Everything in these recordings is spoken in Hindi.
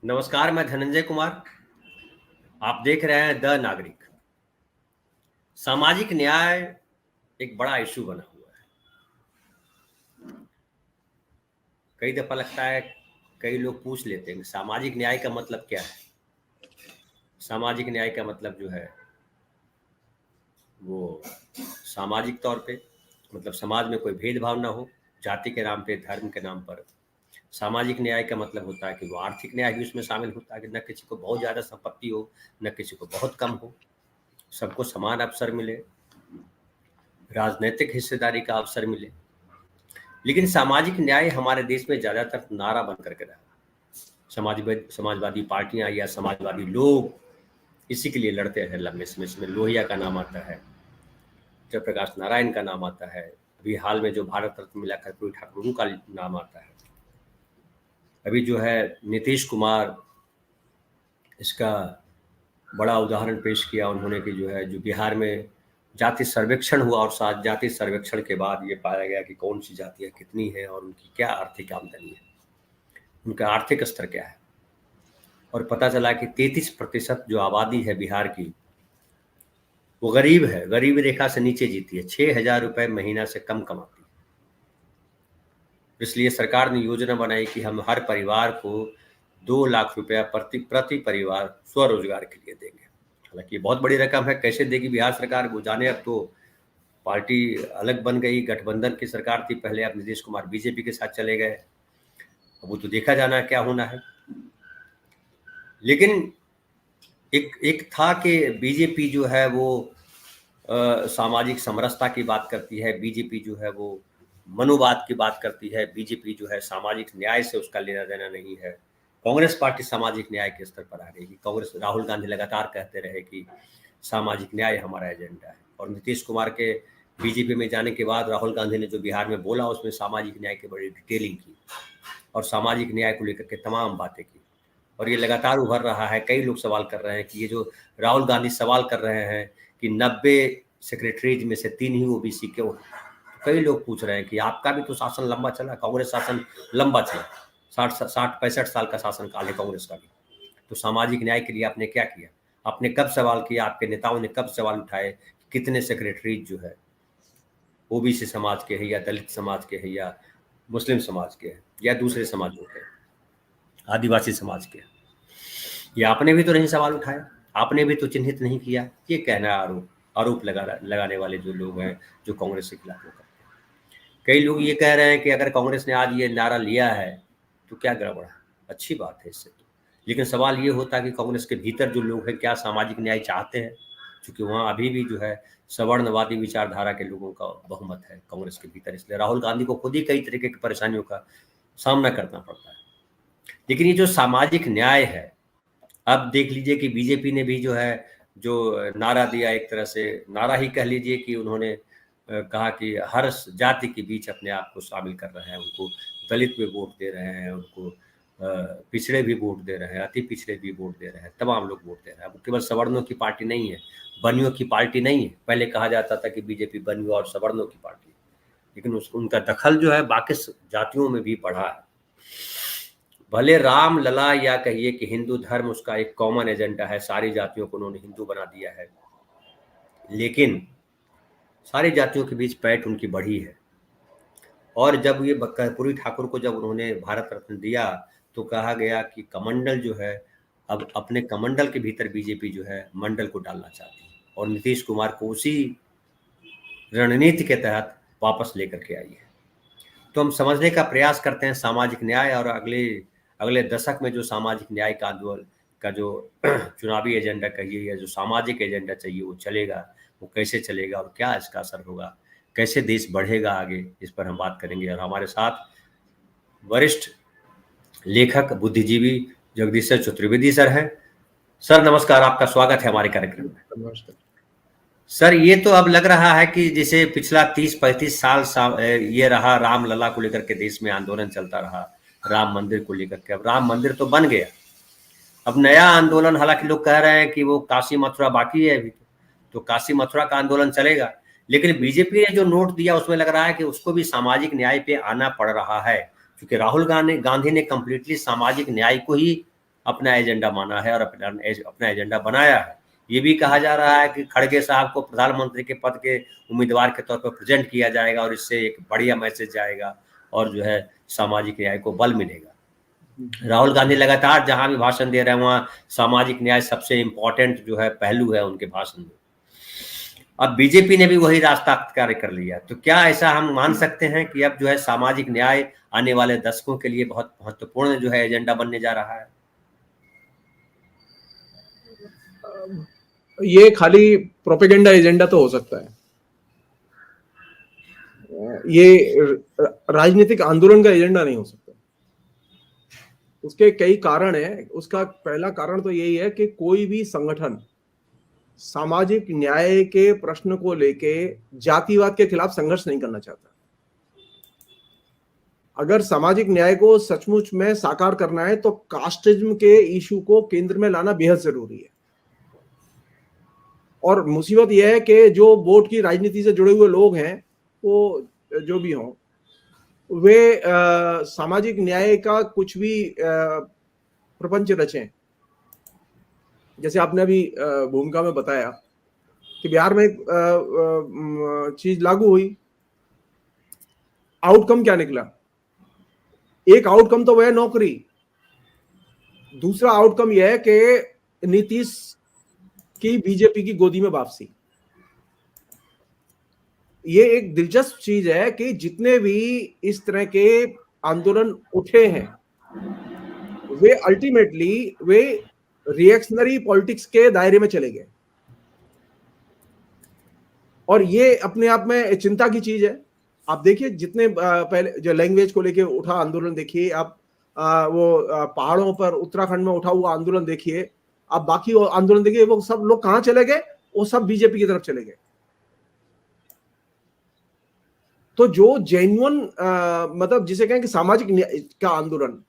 नमस्कार, मैं धनंजय कुमार। आप देख रहे हैं द नागरिक। सामाजिक न्याय एक बड़ा इशू बना हुआ है। कई दफा लगता है, कई लोग पूछ लेते हैं सामाजिक न्याय का मतलब क्या है। सामाजिक न्याय का मतलब जो है वो सामाजिक तौर पे, मतलब समाज में कोई भेदभाव ना हो, जाति के नाम पे, धर्म के नाम पर। सामाजिक न्याय का मतलब होता है कि वो आर्थिक न्याय भी उसमें शामिल होता है कि न किसी को बहुत ज़्यादा संपत्ति हो, न किसी को बहुत कम हो, सबको समान अवसर मिले, राजनीतिक हिस्सेदारी का अवसर मिले। लेकिन सामाजिक न्याय हमारे देश में ज़्यादातर नारा बन करके रहा। समाजवादी पार्टियां या समाजवादी लोग इसी के लिए लड़ते हैं लंबे समय से। लोहिया का नाम आता है, जयप्रकाश नारायण का नाम आता है, अभी हाल में जो भारत रत्न मिला कर्पूरी ठाकुर उनका नाम आता है। अभी जो है नीतीश कुमार, इसका बड़ा उदाहरण पेश किया उन्होंने कि जो है जो बिहार में जाति सर्वेक्षण हुआ और साथ जाति सर्वेक्षण के बाद ये पाया गया कि कौन सी जातियाँ कितनी हैं और उनकी क्या आर्थिक आमदनी है, उनका आर्थिक स्तर क्या है। और पता चला कि 33% जो आबादी है बिहार की वो गरीब है, गरीबी रेखा से नीचे जीती है, 6,000 रुपये महीना से कम कमाती है। इसलिए सरकार ने योजना बनाई कि हम हर परिवार को 2 लाख रुपया प्रति परिवार स्वरोजगार के लिए देंगे। हालांकि ये बहुत बड़ी रकम है, कैसे देगी बिहार सरकार वो जाने। अब तो पार्टी अलग बन गई, गठबंधन की सरकार थी पहले, अब नीतीश कुमार बीजेपी के साथ चले गए। अब वो तो देखा जाना है क्या होना है। लेकिन एक एक था कि बीजेपी जो है वो सामाजिक समरसता की बात करती है, बीजेपी जो है वो मनुवाद की बात करती है, बीजेपी जो है सामाजिक न्याय से उसका लेना देना नहीं है। कांग्रेस पार्टी सामाजिक न्याय के स्तर पर आ गई। कांग्रेस, राहुल गांधी लगातार कहते रहे कि सामाजिक न्याय हमारा एजेंडा है, और नीतीश कुमार के बीजेपी में जाने के बाद राहुल गांधी ने जो बिहार में बोला उसमें सामाजिक न्याय की बड़ी डिटेलिंग की और सामाजिक न्याय को लेकर के तमाम बातें की। और ये लगातार उभर रहा है। कई लोग सवाल कर रहे हैं कि ये जो राहुल गांधी सवाल कर रहे हैं कि 90 सेक्रेटरीज में से 3 ही ओबीसी क्यों है। तो कई लोग पूछ रहे हैं कि आपका भी तो शासन लंबा चला, कांग्रेस शासन लंबा चला, 60-65 साल का शासन काल है कांग्रेस का भी। तो सामाजिक न्याय के लिए आपने क्या किया? आपने कब सवाल किया? आपके नेताओं ने कब सवाल उठाए? कितने सेक्रेटरीज जो है ओबीसी समाज के हैं या दलित समाज के हैं या मुस्लिम समाज के हैं या दूसरे समाजों के, आदिवासी समाज के? ये आपने भी तो नहीं सवाल उठाया, आपने भी तो चिन्हित नहीं किया। ये कहना आरोप लगाने वाले जो लोग हैं, जो कांग्रेस के खिलाफ वो करते हैं। कई लोग ये कह रहे हैं कि अगर कांग्रेस ने आज ये नारा लिया है तो क्या गड़बड़ है, अच्छी बात है इससे तो। लेकिन सवाल ये होता है कि कांग्रेस के भीतर जो लोग हैं क्या सामाजिक न्याय चाहते हैं? क्योंकि वहाँ अभी भी जो है सवर्णवादी विचारधारा के लोगों का बहुमत है कांग्रेस के भीतर। इसलिए राहुल गांधी को खुद ही कई तरीके की परेशानियों का सामना करना पड़ता है। लेकिन ये जो सामाजिक न्याय है, अब देख लीजिए कि बीजेपी ने भी जो है जो नारा दिया, एक तरह से नारा ही कह लीजिए कि उन्होंने कहा कि हर जाति के बीच अपने आप को शामिल कर रहे हैं, उनको दलित भी वोट दे रहे हैं, उनको पिछड़े भी वोट दे रहे हैं, अति पिछड़े भी वोट दे रहे हैं, तमाम लोग वोट दे रहे हैं। अब केवल सवर्णों की पार्टी नहीं है, बनियों की पार्टी नहीं है। पहले कहा जाता था कि बीजेपी बनियों और सवर्णों की पार्टी, लेकिन उनका दखल जो है बाकी जातियों में भी बढ़ा है। भले राम लला या कहिए कि हिंदू धर्म उसका एक कॉमन एजेंडा है, सारी जातियों को उन्होंने हिंदू बना दिया है, लेकिन सारी जातियों के बीच पैठ उनकी बढ़ी है। और जब ये कर्पूरी ठाकुर को जब उन्होंने भारत रत्न दिया तो कहा गया कि कमंडल जो है, अब अपने कमंडल के भीतर बीजेपी जो है मंडल को डालना चाहती है और नीतीश कुमार को उसी रणनीति के तहत वापस लेकर के आई है। तो हम समझने का प्रयास करते हैं सामाजिक न्याय, और अगले अगले दशक में जो सामाजिक न्याय का आंदोलन का जो चुनावी एजेंडा कहिए या जो सामाजिक एजेंडा चाहिए वो चलेगा, वो कैसे चलेगा और क्या इसका असर होगा, कैसे देश बढ़ेगा आगे, इस पर हम बात करेंगे। और हमारे साथ वरिष्ठ लेखक, बुद्धिजीवी जगदीश चतुर्वेदी सर हैं। सर नमस्कार, आपका स्वागत है हमारे कार्यक्रम में। नमस्कार सर, ये तो अब लग रहा है कि जैसे पिछला 30-35 साल ये रहा, राम लला को लेकर के देश में आंदोलन चलता रहा, राम मंदिर को लेकर के। अब राम मंदिर तो बन गया, अब नया आंदोलन, हालांकि लोग कह रहे हैं कि वो काशी मथुरा बाकी है अभी, तो काशी मथुरा का आंदोलन चलेगा। लेकिन बीजेपी ने जो नोट दिया उसमें लग रहा है कि उसको भी सामाजिक न्याय पे आना पड़ रहा है, क्योंकि राहुल गांधी ने कम्प्लीटली सामाजिक न्याय को ही अपना एजेंडा माना है और अपना एजेंडा बनाया है। ये भी कहा जा रहा है कि खड़गे साहब को प्रधानमंत्री के पद के उम्मीदवार के तौर पर प्रेजेंट किया जाएगा और इससे एक बढ़िया मैसेज जाएगा और जो है सामाजिक न्याय को बल मिलेगा। राहुल गांधी लगातार जहां भी भाषण दे रहे हैं वहां सामाजिक न्याय सबसे इम्पोर्टेंट जो है पहलू है उनके भाषण में। अब बीजेपी ने भी वही रास्ता अख्तियार कर लिया, तो क्या ऐसा हम मान सकते हैं कि अब जो है सामाजिक न्याय आने वाले दशकों के लिए बहुत महत्वपूर्ण जो है एजेंडा बनने जा रहा है? ये खाली प्रोपेगेंडा एजेंडा तो हो सकता है, ये राजनीतिक आंदोलन का एजेंडा नहीं हो सकता। उसके कई कारण है। उसका पहला कारण तो यही है कि कोई भी संगठन सामाजिक न्याय के प्रश्न को लेके जातिवाद के खिलाफ संघर्ष नहीं करना चाहता। अगर सामाजिक न्याय को सचमुच में साकार करना है तो कास्टिज्म के इशू को केंद्र में लाना बेहद जरूरी है। और मुसीबत यह है कि जो वोट की राजनीति से जुड़े हुए लोग हैं, वो जो भी हों, वे सामाजिक न्याय का कुछ भी प्रपंच रचें। जैसे आपने अभी भूमिका में बताया कि बिहार में एक चीज लागू हुई, आउटकम क्या निकला? एक आउटकम तो वह है नौकरी, दूसरा आउटकम यह है कि नीतीश की बीजेपी की गोदी में वापसी। ये एक दिलचस्प चीज है कि जितने भी इस तरह के आंदोलन उठे हैं वे अल्टीमेटली वे रिएक्शनरी पॉलिटिक्स के दायरे में चले गए, और ये अपने आप में चिंता की चीज है। आप देखिए जितने पहले जो लैंग्वेज को लेके उठा आंदोलन देखिए, आप वो पहाड़ों पर उत्तराखंड में उठा हुआ आंदोलन देखिए, आप बाकी आंदोलन देखिए, वो सब लोग कहां चले गए? वो सब बीजेपी की तरफ चले गए। तो जो जेन्युइन मतलब जिसे कहें कि सामाजिक न्याय का आंदोलन,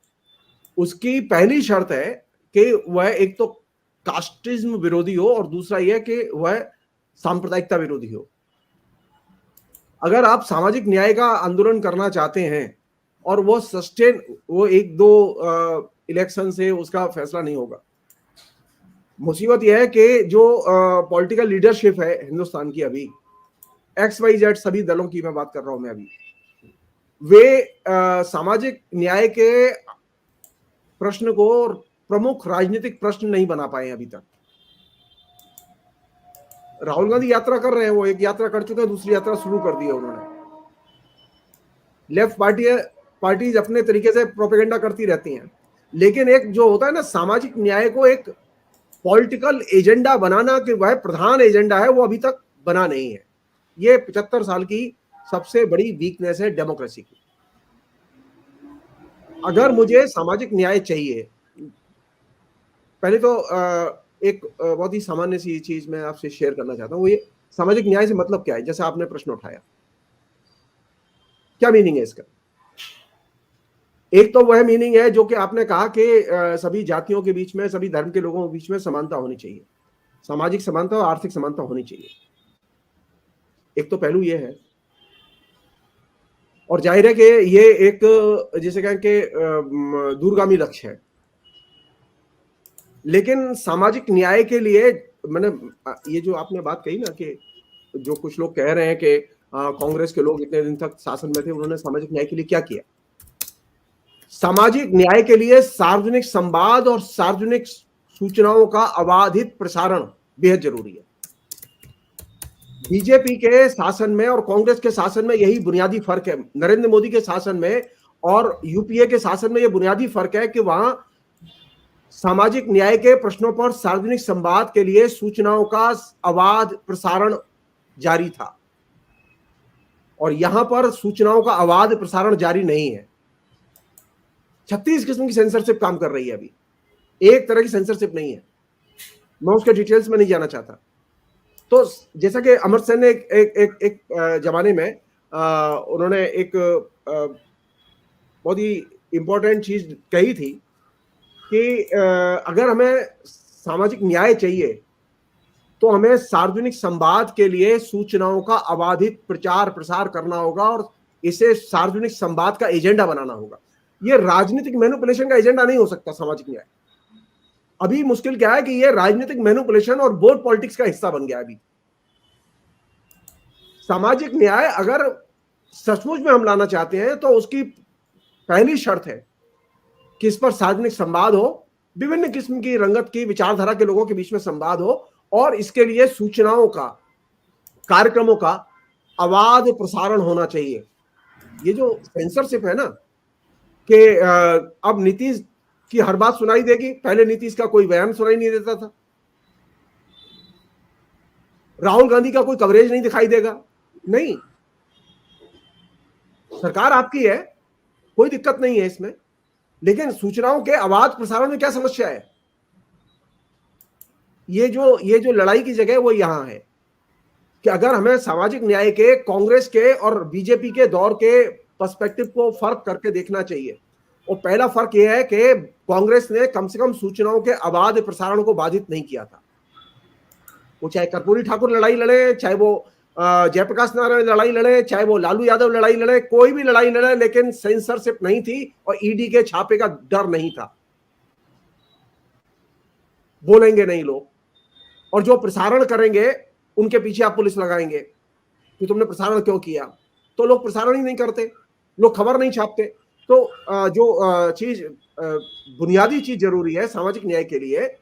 उसकी पहली शर्त है कि वह एक तो कास्टिज्म विरोधी हो और दूसरा यह कि वह सांप्रदायिकता विरोधी हो। अगर आप सामाजिक न्याय का आंदोलन करना चाहते हैं और वो सस्टेन, वो एक दो इलेक्शन से उसका फैसला नहीं होगा। मुसीबत यह है कि जो पॉलिटिकल लीडरशिप है हिंदुस्तान की, अभी XYZ सभी दलों की मैं बात कर रहा हूं मैं अभी, वे सामाजिक न्याय के प्रश्न को प्रमुख राजनीतिक प्रश्न नहीं बना पाए अभी तक। राहुल गांधी यात्रा कर रहे हैं, वो एक यात्रा कर चुके हैं, दूसरी यात्रा शुरू कर दी है उन्होंने। लेफ्ट पार्टीज अपने तरीके से प्रोपेगेंडा करती रहती हैं, लेकिन एक जो होता है ना सामाजिक न्याय को एक पॉलिटिकल एजेंडा बनाना कि वह प्रधान एजेंडा है, वो अभी तक बना नहीं है। ये 75 साल की सबसे बड़ी वीकनेस है डेमोक्रेसी की। अगर मुझे सामाजिक न्याय चाहिए, पहले तो एक बहुत ही सामान्य सी चीज मैं आपसे शेयर करना चाहता हूं, वो ये सामाजिक न्याय से मतलब क्या है। जैसे आपने प्रश्न उठाया, क्या मीनिंग है इसका? एक तो वह मीनिंग है जो कि आपने कहा कि सभी जातियों के बीच में, सभी धर्म के लोगों के बीच में समानता होनी चाहिए, सामाजिक समानता और आर्थिक समानता होनी चाहिए। एक तो पहलू यह है, और जाहिर है कि ये एक जिसे कहें कि दूरगामी लक्ष्य है। लेकिन सामाजिक न्याय के लिए मैंने ये जो आपने बात कही ना कि जो कुछ लोग कह रहे हैं कि कांग्रेस के लोग इतने दिन तक शासन में थे, उन्होंने सामाजिक न्याय के लिए क्या किया? सामाजिक न्याय के लिए सार्वजनिक संवाद और सार्वजनिक सूचनाओं का अबाधित प्रसारण बेहद जरूरी है। बीजेपी के शासन में और कांग्रेस के शासन में यही बुनियादी फर्क है। नरेंद्र मोदी के शासन में और यूपीए के शासन में यह बुनियादी फर्क है कि वहां सामाजिक न्याय के प्रश्नों पर सार्वजनिक संवाद के लिए सूचनाओं का अबाध प्रसारण जारी था, और यहां पर सूचनाओं का अबाध प्रसारण जारी नहीं है। 36 किस्म की सेंसरशिप काम कर रही है अभी, एक तरह की सेंसरशिप नहीं है। मैं उसके डिटेल्स में नहीं जाना चाहता। तो जैसा कि अमर सेन ने एक जमाने में उन्होंने एक बहुत ही इंपॉर्टेंट चीज कही थी कि अगर हमें सामाजिक न्याय चाहिए तो हमें सार्वजनिक संवाद के लिए सूचनाओं का अबाधित प्रचार प्रसार करना होगा और इसे सार्वजनिक संवाद का एजेंडा बनाना होगा। यह राजनीतिक मैनिपुलेशन का एजेंडा नहीं हो सकता सामाजिक न्याय। अभी मुश्किल क्या है कि ये राजनीतिक मैनिपुलेशन और वोट पॉलिटिक्स का हिस्सा बन गया है। अभी सामाजिक न्याय अगर सचमुच में हम लाना चाहते हैं तो उसकी पहली शर्त है कि इस पर सार्वजनिक संवाद हो, विभिन्न किस्म की रंगत की विचारधारा के लोगों के बीच में संवाद हो, और इसके लिए सूचनाओं का, कार्यक्रमों का अबाध प्रसारण होना चाहिए। ये जो सेंसरशिप है ना कि अब नीतीश की हर बात सुनाई देगी, पहले नीतीश का कोई बयान सुनाई नहीं देता था, राहुल गांधी का कोई कवरेज नहीं दिखाई देगा, नहीं, सरकार आपकी है, कोई दिक्कत नहीं है इसमें, लेकिन सूचनाओं के अबाध प्रसारण में क्या समस्या है? ये जो लड़ाई की जगह वो यहां है कि अगर हमें सामाजिक न्याय के कांग्रेस के और बीजेपी के दौर के पर्सपेक्टिव को फर्क करके देखना चाहिए। और पहला फर्क यह है कि कांग्रेस ने कम से कम सूचनाओं के अबाध प्रसारण को बाधित नहीं किया था। वो चाहे कर्पूरी ठाकुर लड़ाई लड़े, चाहे वो जयप्रकाश नारायण लड़ाई लड़े, चाहे वो लालू यादव लड़ाई लड़े, कोई भी लड़ाई लड़े, लेकिन सेंसरशिप नहीं थी और ईडी के छापे का डर नहीं था। बोलेंगे नहीं लोग, और जो प्रसारण करेंगे उनके पीछे आप पुलिस लगाएंगे कि तुमने प्रसारण क्यों किया, तो लोग प्रसारण ही नहीं करते, लोग खबर नहीं छापते। तो जो चीज बुनियादी चीज जरूरी है सामाजिक न्याय के लिए,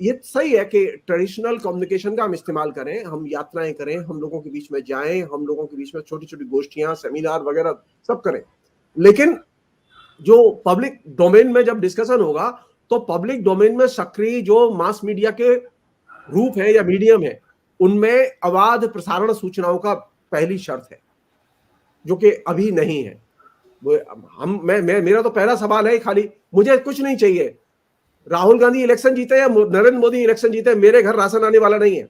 ये सही है कि ट्रेडिशनल कम्युनिकेशन का हम इस्तेमाल करें, हम यात्राएं करें, हम लोगों के बीच में जाएं, हम लोगों के बीच में छोटी छोटी गोष्ठियां, सेमिनार वगैरह सब करें, लेकिन जो पब्लिक डोमेन में जब डिस्कशन होगा तो पब्लिक डोमेन में सक्रिय जो मास मीडिया के रूप है या मीडियम है, उनमें अबाध प्रसारण सूचनाओं का पहली शर्त है, जो कि अभी नहीं है। मेरा तो पहला सवाल है खाली, मुझे कुछ नहीं चाहिए, राहुल गांधी इलेक्शन जीते या नरेंद्र मोदी इलेक्शन जीते, मेरे घर राशन आने वाला नहीं है,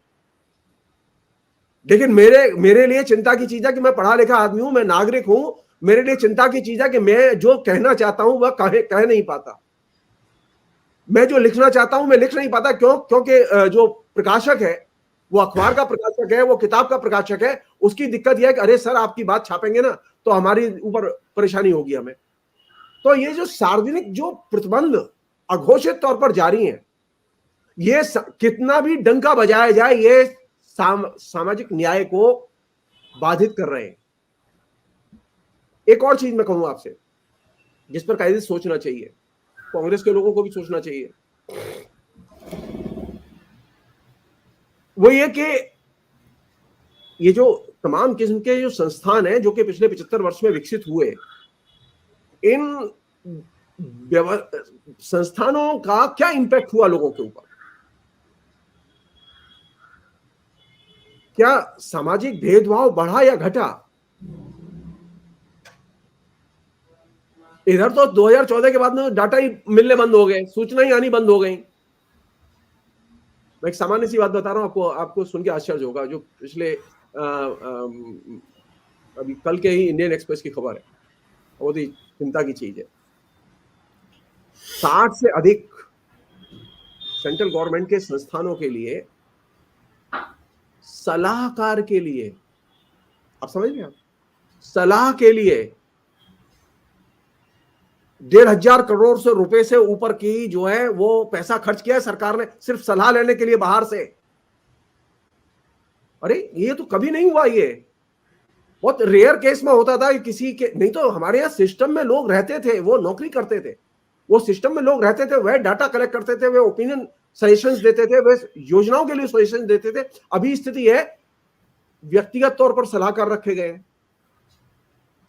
लेकिन मेरे लिए चिंता की चीज है कि मैं पढ़ा लिखा आदमी हूं, मैं नागरिक हूं, मेरे लिए चिंता की चीज है कि मैं जो कहना चाहता हूं वह कह नहीं पाता, मैं जो लिखना चाहता हूं मैं लिख नहीं पाता। क्योंकि जो प्रकाशक है, वो अखबार का प्रकाशक है, वो किताब का प्रकाशक है, उसकी दिक्कत यह है कि अरे सर आपकी बात छापेंगे ना तो हमारी ऊपर परेशानी होगी हमें। तो ये जो सार्वजनिक जो प्रतिबंध अघोषित तौर पर जारी है, ये कितना भी डंका बजाया जाए, ये सामाजिक न्याय को बाधित कर रहे हैं। एक और चीज मैं कहूं आपसे जिस पर कायदे सोचना चाहिए, कांग्रेस के लोगों को भी सोचना चाहिए, वो ये कि ये जो तमाम किस्म के जो संस्थान हैं जो कि पिछले 75 वर्ष में विकसित हुए, इन संस्थानों का क्या इंपैक्ट हुआ लोगों के ऊपर? क्या सामाजिक भेदभाव बढ़ा या घटा? इधर तो 2014 के बाद में डाटा ही मिलने बंद हो गए, सूचना ही आनी बंद हो गई। मैं एक सामान्य सी बात बता रहा हूं आपको सुन के आश्चर्य होगा, जो पिछले अभी कल के ही इंडियन एक्सप्रेस की खबर है, बहुत ही चिंता की चीज है। 60 से अधिक सेंट्रल गवर्नमेंट के संस्थानों के लिए सलाहकार के लिए, आप समझ रहे हैं, सलाह के लिए 1,500 करोड़ से रुपए से ऊपर की जो है वो पैसा खर्च किया है सरकार ने सिर्फ सलाह लेने के लिए बाहर से। अरे ये तो कभी नहीं हुआ, ये बहुत रेयर केस में होता था किसी के, नहीं तो हमारे यहाँ सिस्टम में लोग रहते थे, वो नौकरी करते थे, वो सिस्टम में लोग रहते थे, वह डाटा कलेक्ट करते थे, वे ओपिनियन सजेशंस देते थे, वे योजनाओं के लिए सजेशन देते थे। अभी स्थिति है व्यक्तिगत तौर पर सलाहकार रखे गए,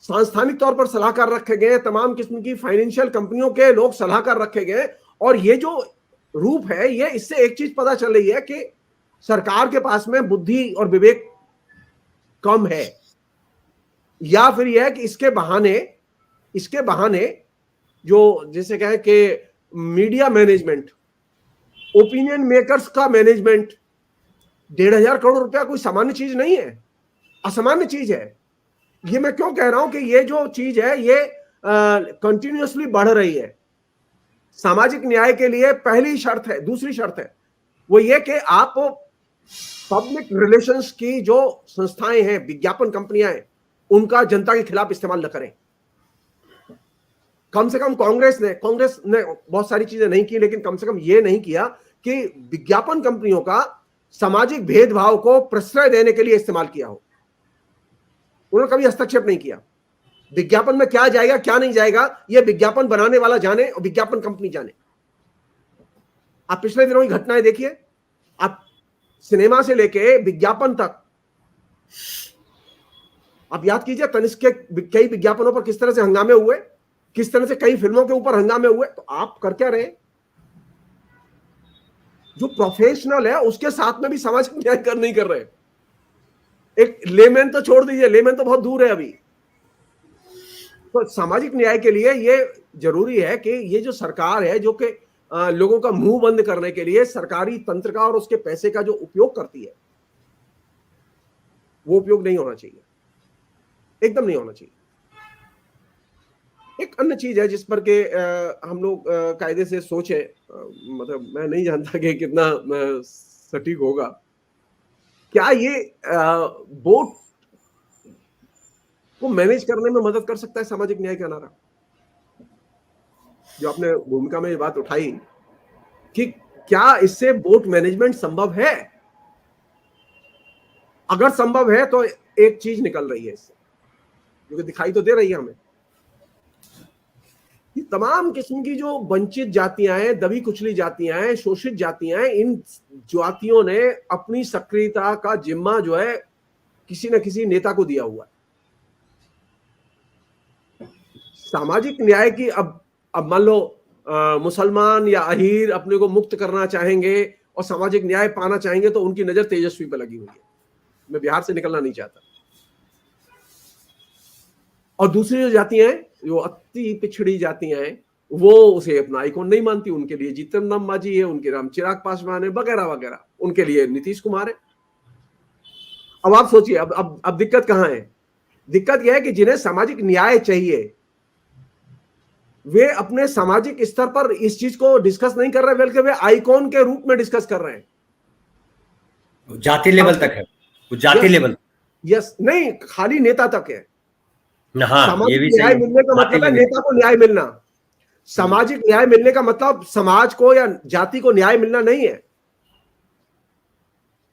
सांस्थानिक तौर पर सलाहकार रखे गए, तमाम किस्म की फाइनेंशियल कंपनियों के लोग सलाहकार रखे गए। और ये जो रूप है, ये इससे एक चीज पता चल रही है कि सरकार के पास में बुद्धि और विवेक कम है, या फिर यह है कि इसके बहाने जो जैसे कहें कि मीडिया मैनेजमेंट, ओपिनियन मेकर्स का मैनेजमेंट, 1,500 करोड़ रुपया कोई सामान्य चीज नहीं है, असामान्य चीज है। ये मैं क्यों कह रहा हूं कि ये जो चीज है ये कंटिन्यूअसली बढ़ रही है। सामाजिक न्याय के लिए पहली शर्त है, दूसरी शर्त है वो ये कि आप पब्लिक रिलेशंस की जो संस्थाएं हैं, विज्ञापन कंपनियां हैं, उनका जनता के खिलाफ इस्तेमाल न करें। कम से कम कांग्रेस ने बहुत सारी चीजें नहीं की, लेकिन कम से कम ये नहीं किया कि विज्ञापन कंपनियों का सामाजिक भेदभाव को प्रश्रय देने के लिए इस्तेमाल किया हो। उन्होंने कभी हस्तक्षेप नहीं किया। विज्ञापन में क्या जाएगा क्या नहीं जाएगा यह विज्ञापन बनाने वाला जाने और विज्ञापन कंपनी जाने। आप पिछले दिनों की घटनाएं देखिए, आप सिनेमा से लेके विज्ञापन तक आप याद कीजिए, तनिष्क के कई विज्ञापनों पर किस तरह से हंगामे हुए, किस तरह से कई फिल्मों के ऊपर हंगामे हुए। तो आप कर क्या रहे? जो प्रोफेशनल है उसके साथ में भी सामाजिक न्याय नहीं कर रहे। एक लेमैन तो छोड़ दीजिए, लेमैन तो बहुत दूर है अभी। तो सामाजिक न्याय के लिए ये जरूरी है कि ये जो सरकार है, जो कि लोगों का मुंह बंद करने के लिए सरकारी तंत्र का और उसके पैसे का जो उपयोग करती है, वो उपयोग नहीं होना चाहिए, एकदम नहीं होना चाहिए। एक अन्य चीज है जिस पर के हम लोग कायदे से सोचे, मतलब मैं नहीं जानता कि कितना सटीक होगा, क्या ये वोट को मैनेज करने में मदद कर सकता है सामाजिक न्याय का नारा? जो आपने भूमिका में ये बात उठाई कि क्या इससे वोट मैनेजमेंट संभव है? अगर संभव है तो एक चीज निकल रही है इससे, जो कि दिखाई तो दे रही है हमें, कि तमाम किस्म की जो वंचित जातियां हैं, दबी कुचली जातियां हैं, शोषित जातियां हैं, इन जातियों ने अपनी सक्रियता का जिम्मा जो है किसी न किसी नेता को दिया हुआ है। सामाजिक न्याय की अब मान लो मुसलमान या अहीर अपने को मुक्त करना चाहेंगे और सामाजिक न्याय पाना चाहेंगे, तो उनकी नजर तेजस्वी पर लगी हुई है। मैं बिहार से निकलना नहीं चाहता। और दूसरी जो जातियां हैं, जो अति पिछड़ी जातियां हैं, वो उसे अपना आइकॉन नहीं मानती। उनके लिए जीतन राम मांझी है, उनके नाम चिराग पासवान है, वगैरह वगैरह। उनके लिए नीतीश कुमार है। अब आप सोचिए, अब दिक्कत कहां है? दिक्कत यह है कि जिन्हें सामाजिक न्याय चाहिए, वे अपने सामाजिक स्तर पर इस चीज को डिस्कस नहीं कर रहे, बल्कि वे आइकॉन के रूप में डिस्कस कर रहे हैं। जाति लेवल तक है, जाति लेवल। यस, नहीं, खाली नेता तक है। हाँ, सामाजिक न्याय मिलने का मतलब है नेता को न्याय मिलना। सामाजिक न्याय मिलने का मतलब समाज को या जाति को न्याय मिलना नहीं है।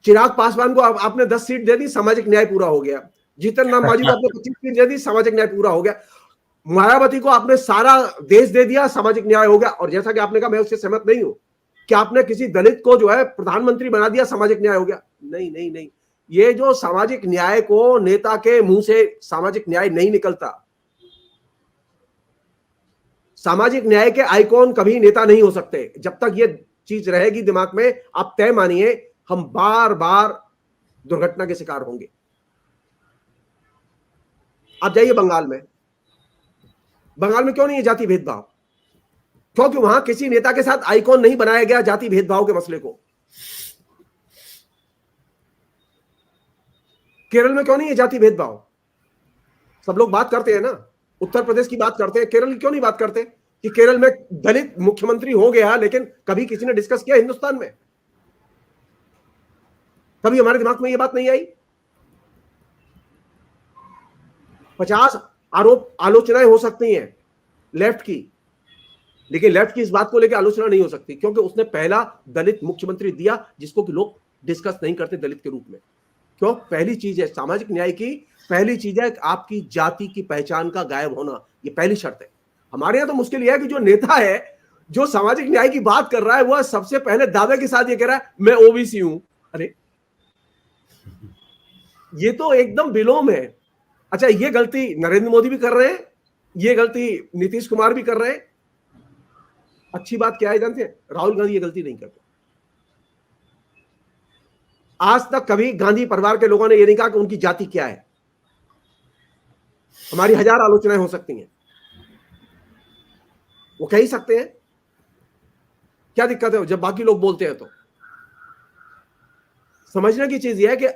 चिराग पासवान को आपने 10 सीट दे दी, सामाजिक न्याय पूरा हो गया। जीतन राम मांझी को आपने 25 सीट दे दी, सामाजिक न्याय पूरा हो गया। मायावती को आपने सारा देश दे दिया, सामाजिक न्याय हो गया। और जैसा कि आपने कहा, मैं उससे सहमत नहीं हूं कि आपने किसी दलित को जो है प्रधानमंत्री बना दिया, सामाजिक न्याय हो गया। नहीं नहीं नहीं, ये जो सामाजिक न्याय को नेता के मुंह से सामाजिक न्याय नहीं निकलता। सामाजिक न्याय के आइकॉन कभी नेता नहीं हो सकते। जब तक ये चीज रहेगी दिमाग में, आप तय मानिए हम बार बार दुर्घटना के शिकार होंगे। आप जाइए बंगाल में। बंगाल में क्यों नहीं है जाति भेदभाव? क्योंकि वहां किसी नेता के साथ आइकॉन नहीं बनाया गया जाति भेदभाव के मसले को। केरल में क्यों नहीं है जाति भेदभाव? सब लोग बात करते हैं ना, उत्तर प्रदेश की बात करते हैं, केरल की क्यों नहीं बात करते कि केरल में दलित मुख्यमंत्री हो गया, लेकिन कभी किसी ने डिस्कस किया हिंदुस्तान में? कभी हमारे दिमाग में यह बात नहीं आई? 50 आलोचनाएं हो सकती हैं लेफ्ट की, लेकिन लेफ्ट की इस बात को लेकर आलोचना नहीं हो सकती, क्योंकि उसने पहला दलित मुख्यमंत्री दिया जिसको कि लोग डिस्कस नहीं करते दलित के रूप में। क्यों? पहली चीज है सामाजिक न्याय की, पहली चीज है आपकी जाति की पहचान का गायब होना। ये पहली शर्त है। हमारे यहां तो मुश्किल यह है कि जो नेता है, जो सामाजिक न्याय की बात कर रहा है, वह सबसे पहले दावे के साथ ये कह रहा है मैं ओबीसी हूं। अरे ये तो एकदम विलोम है। अच्छा, ये गलती नरेंद्र मोदी भी कर रहे हैं, ये गलती नीतीश कुमार भी कर रहे हैं। अच्छी बात क्या है जानते हैं? राहुल गांधी ये गलती नहीं करते। आज तक कभी गांधी परिवार के लोगों ने यह नहीं कहा कि उनकी जाति क्या है। हमारी 1000 आलोचनाएं हो सकती हैं, वो कह ही सकते हैं। क्या दिक्कत है जब बाकी लोग बोलते हैं? तो समझने की चीज यह है कि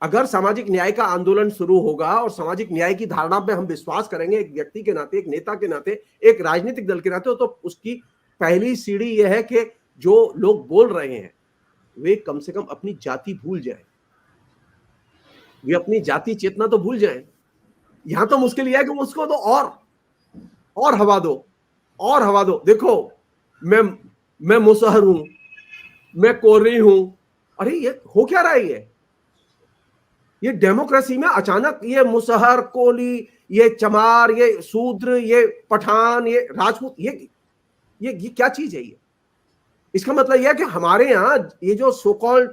अगर सामाजिक न्याय का आंदोलन शुरू होगा और सामाजिक न्याय की धारणा में हम विश्वास करेंगे, एक व्यक्ति के नाते, एक नेता के नाते, एक राजनीतिक दल के नाते, तो उसकी पहली सीढ़ी यह है कि जो लोग बोल रहे हैं वे कम से कम अपनी जाति भूल जाएं, वे अपनी जाति चेतना तो भूल जाएं। यहां तो मुश्किल यह है कि उसको तो और हवा दो, और हवा दो। देखो, मैं मुसहर हूं, मैं कोरी हूं। अरे ये हो क्या रहा है? ये डेमोक्रेसी में अचानक ये मुसहर, कोली, ये चमार, ये शूद्र, ये पठान, ये राजपूत, ये क्या चीज है ये? इसका मतलब यह है कि हमारे यहां ये जो सो कॉल्ड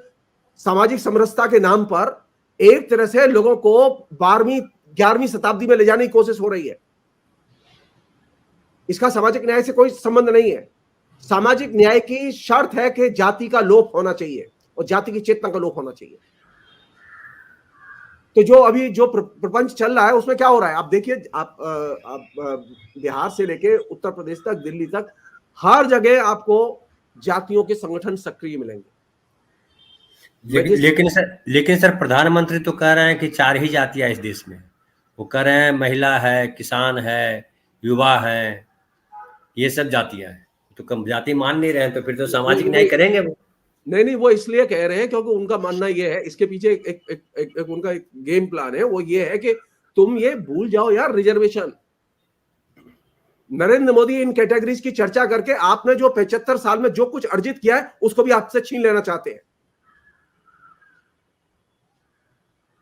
सामाजिक समरसता के नाम पर एक तरह से लोगों को 12वीं 11वीं शताब्दी में ले जाने की कोशिश हो रही है। इसका सामाजिक न्याय से कोई संबंध नहीं है। सामाजिक न्याय की शर्त है कि जाति का लोप होना चाहिए और जाति की चेतना का लोप होना चाहिए। तो जो अभी जो प्रपंच चल रहा है उसमें क्या हो रहा है आप देखिए। आप बिहार से लेके उत्तर प्रदेश तक, दिल्ली तक, हर जगह आपको जातियों के संगठन सक्रिय मिलेंगे। लेकिन सर प्रधानमंत्री तो कह रहे हैं कि 4 ही जातियां इस देश में। वो कह रहे हैं महिला है, किसान है, युवा है, ये सब जातियां हैं। तो कम जाति मान नहीं रहे हैं, तो फिर तो सामाजिक न्याय करेंगे वो। नहीं, वो इसलिए कह रहे हैं क्योंकि उनका मानना ये है, इसके पीछे एक उनका एक गेम प्लान है। वो ये है कि तुम ये भूल जाओ यार रिजर्वेशन। नरेंद्र मोदी इन कैटेगरीज की चर्चा करके आपने जो 75 साल में जो कुछ अर्जित किया है उसको भी आपसे छीन लेना चाहते हैं।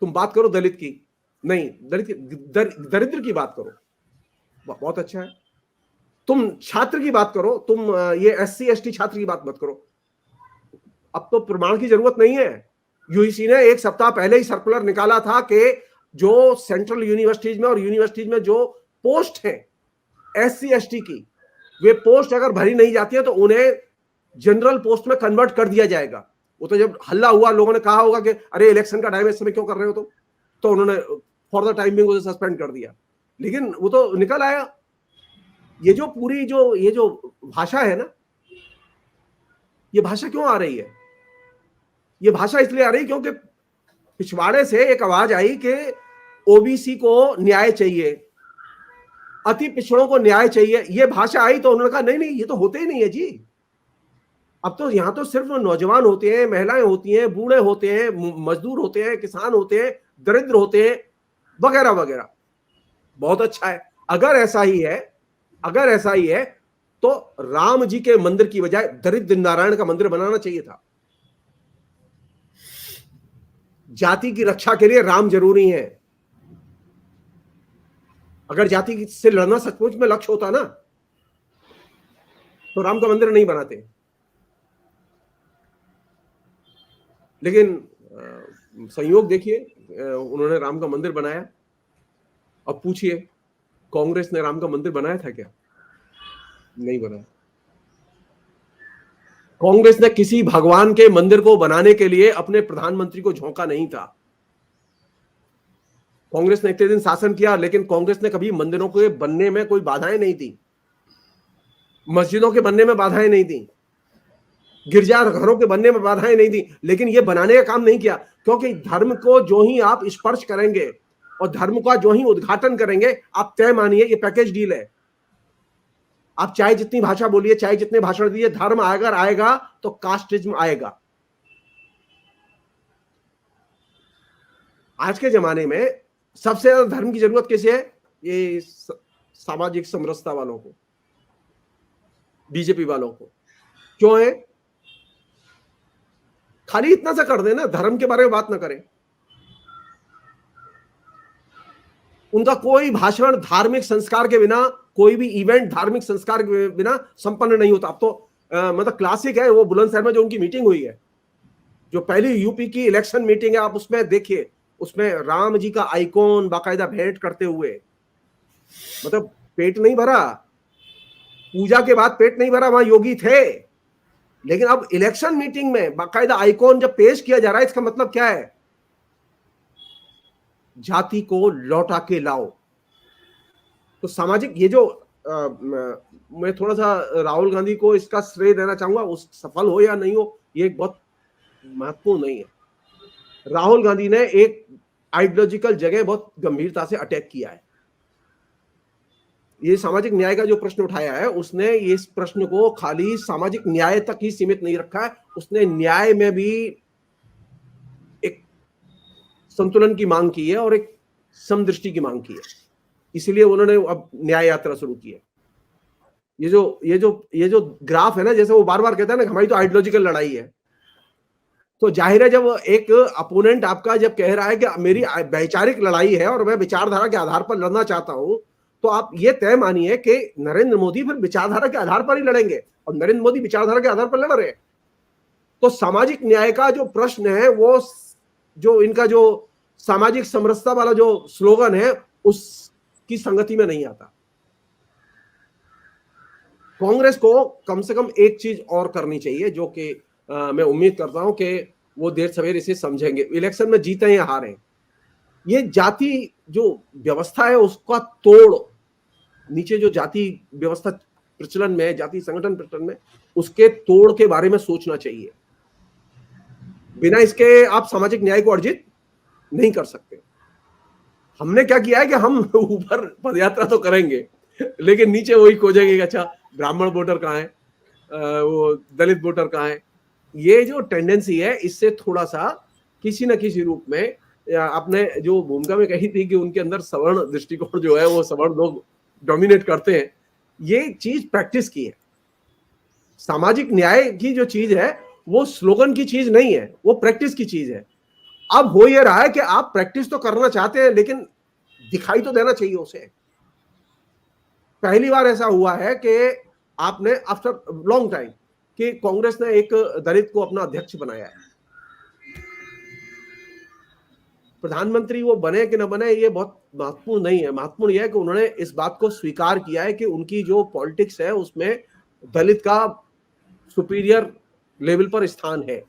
तुम बात करो दलित की, नहीं दलित की, दरिद्र की बात करो, बहुत अच्छा है। तुम छात्र की बात करो, तुम ये SC ST छात्र की बात मत करो। अब तो प्रमाण की जरूरत नहीं है। यूजीसी ने एक सप्ताह पहले ही सर्कुलर निकाला था कि जो सेंट्रल यूनिवर्सिटीज में और यूनिवर्सिटीज में जो पोस्ट है SC ST की, वे पोस्ट अगर भरी नहीं जाती है तो उन्हें जनरल पोस्ट में कन्वर्ट कर दिया जाएगा। वो तो जब हल्ला हुआ, लोगों ने कहा होगा कि अरे इलेक्शन का टाइम इस समय क्यों कर रहे हो तुम, तो उन्होंने फॉर द टाइम बिंग उसे सस्पेंड कर दिया। लेकिन वो तो निकल आया। ये जो पूरी ये जो भाषा है ना, ये भाषा क्यों आ रही है? ये भाषा इसलिए आ रही क्योंकि पिछवाड़े से एक आवाज आई कि OBC को न्याय चाहिए, अति पिछड़ों को न्याय चाहिए। ये भाषा आई तो उन्होंने कहा नहीं नहीं, ये तो होते ही नहीं है जी। अब तो यहां तो सिर्फ नौजवान होते हैं, महिलाएं होती हैं, बूढ़े होते हैं, मजदूर होते हैं, किसान होते हैं, दरिद्र होते हैं, वगैरह वगैरह। बहुत अच्छा है। अगर ऐसा ही है तो राम जी के मंदिर की बजाय दरिद्र नारायण का मंदिर बनाना चाहिए था। जाति की रक्षा के लिए राम जरूरी है। अगर जाति से लड़ना सचमुच में लक्ष्य होता ना तो राम का मंदिर नहीं बनाते। लेकिन संयोग देखिए, उन्होंने राम का मंदिर बनाया। अब पूछिए, कांग्रेस ने राम का मंदिर बनाया था क्या? नहीं बनाया। कांग्रेस ने किसी भगवान के मंदिर को बनाने के लिए अपने प्रधानमंत्री को झोंका नहीं था। कांग्रेस ने इतने दिन शासन किया, लेकिन कांग्रेस ने कभी मंदिरों के बनने में कोई बाधाएं नहीं दी, मस्जिदों के बनने में बाधाएं नहीं दी, गिरजाघरों के बनने में बाधाएं नहीं दी। लेकिन ये बनाने का काम नहीं किया, क्योंकि धर्म को जो ही आप स्पर्श करेंगे और धर्म का जो ही उद्घाटन करेंगे, आप तय मानिए ये पैकेज डील है। आप चाहे जितनी भाषा बोलिए, चाहे जितने भाषण दीजिए, धर्म अगर आएगा तो कास्टिज्म आएगा। आज के जमाने में सबसे ज्यादा धर्म की जरूरत किसे है? ये सामाजिक समरसता वालों को, बीजेपी वालों को। क्यों है? खाली इतना सा कर देना, धर्म के बारे में बात ना करें। उनका कोई भाषण धार्मिक संस्कार के बिना, कोई भी इवेंट धार्मिक संस्कार के बिना संपन्न नहीं होता। अब तो मतलब क्लासिक है वो बुलंदशहर में जो उनकी मीटिंग हुई है, जो पहली यूपी की इलेक्शन मीटिंग है, आप उसमें देखिए, उसमें राम जी का आइकॉन बाकायदा भेंट करते हुए, मतलब पेट नहीं भरा, पूजा के बाद पेट नहीं भरा, वहां योगी थे। लेकिन अब इलेक्शन मीटिंग में बाकायदा आइकॉन जब पेश किया जा रहा है, इसका मतलब क्या है? जाति को लौटा के लाओ। तो सामाजिक ये जो मैं थोड़ा सा राहुल गांधी को इसका श्रेय देना चाहूंगा, उस सफल हो या नहीं हो ये एक बहुत महत्वपूर्ण नहीं है। राहुल गांधी ने एक आइडियोलॉजिकल जगह बहुत गंभीरता से अटैक किया है। ये सामाजिक न्याय का जो प्रश्न उठाया है, उसने इस प्रश्न को खाली सामाजिक न्याय तक ही सीमित नहीं रखा है, उसने न्याय में भी एक संतुलन की मांग की है और एक समदृष्टि की मांग की है। इसलिए उन्होंने अब न्याय यात्रा शुरू की है। ये जो ग्राफ है ना, जैसे वो बार बार कहता है ना हमारी तो आइडियोलॉजिकल लड़ाई है, तो जाहिर है जब एक अपोनेंट आपका जब कह रहा है कि मेरी वैचारिक लड़ाई है और मैं विचारधारा के आधार पर लड़ना चाहता हूं, तो आप ये तय मानिए कि नरेंद्र मोदी फिर विचारधारा के आधार पर ही लड़ेंगे, और नरेंद्र मोदी विचारधारा के आधार पर लड़ रहे हैं। तो सामाजिक न्याय का जो प्रश्न है, वो जो इनका जो सामाजिक समरसता वाला जो स्लोगन है, उसकी संगति में नहीं आता। कांग्रेस को कम से कम एक चीज और करनी चाहिए, जो कि मैं उम्मीद करता हूं कि वो देर सवेर इसे समझेंगे। इलेक्शन में जीते या हारे, ये जाति जो व्यवस्था है उसका तोड़, नीचे जो जाति व्यवस्था प्रचलन में, जाति संगठन प्रचलन में, उसके तोड़ के बारे में सोचना चाहिए। बिना इसके आप सामाजिक न्याय को अर्जित नहीं कर सकते। हमने क्या किया है कि हम ऊपर पदयात्रा तो करेंगे, लेकिन नीचे वही खोजेंगे कि अच्छा ब्राह्मण वोटर कहाँ है, वो दलित वोटर कहाँ है। ये जो टेंडेंसी है, इससे थोड़ा सा किसी न किसी रूप में, आपने जो भूमिका में कही थी कि उनके अंदर सवर्ण दृष्टिकोण जो है वो सवर्ण लोग डोमिनेट करते हैं, ये चीज प्रैक्टिस की है। सामाजिक न्याय की जो चीज है वो स्लोगन की चीज नहीं है, वो प्रैक्टिस की चीज है। अब हो ये रहा है कि आप प्रैक्टिस तो करना चाहते हैं, लेकिन दिखाई तो देना चाहिए उसे। पहली बार ऐसा हुआ है कि आपने आफ्टर लॉन्ग टाइम कि कांग्रेस ने एक दलित को अपना अध्यक्ष बनाया है। प्रधानमंत्री वो बने कि न बने ये बहुत महत्वपूर्ण नहीं है, महत्वपूर्ण यह है कि उन्होंने इस बात को स्वीकार किया है कि उनकी जो पॉलिटिक्स है उसमें दलित का सुपीरियर लेवल पर स्थान है।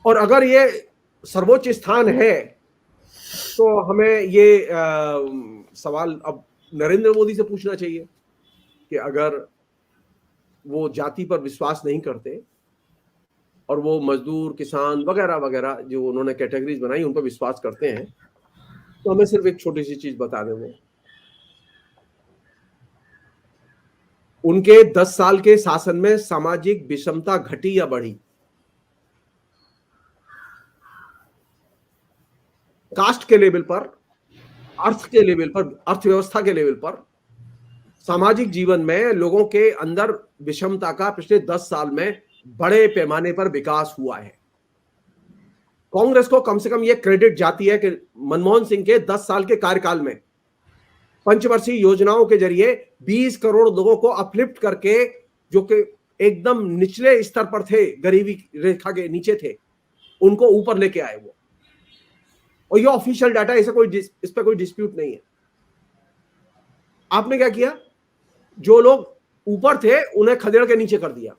और अगर ये सर्वोच्च स्थान है तो हमें ये सवाल अब नरेंद्र मोदी से पूछना चाहिए कि अगर वो जाति पर विश्वास नहीं करते और वो मजदूर, किसान वगैरह वगैरह जो उन्होंने कैटेगरीज बनाई उन पर विश्वास करते हैं, तो हमें सिर्फ एक छोटी सी चीज बता दें, वो उनके 10 साल के शासन में सामाजिक विषमता घटी या बढ़ी? कास्ट के लेवल पर, अर्थ के लेवल पर, अर्थव्यवस्था के लेवल पर, सामाजिक जीवन में लोगों के अंदर विषमता का पिछले 10 साल में बड़े पैमाने पर विकास हुआ है। कांग्रेस को कम से कम यह क्रेडिट जाती है कि मनमोहन सिंह के 10 साल के कार्यकाल में पंचवर्षीय योजनाओं के जरिए 20 करोड़ लोगों को अपलिफ्ट करके, जो कि एकदम निचले स्तर पर थे, गरीबी रेखा के नीचे थे, उनको ऊपर लेके आए वो। और ये ऑफिशियल डाटा, इस पर कोई डिस्प्यूट नहीं है। आपने क्या किया? जो लोग ऊपर थे उन्हें खदेड़ के नीचे कर दिया।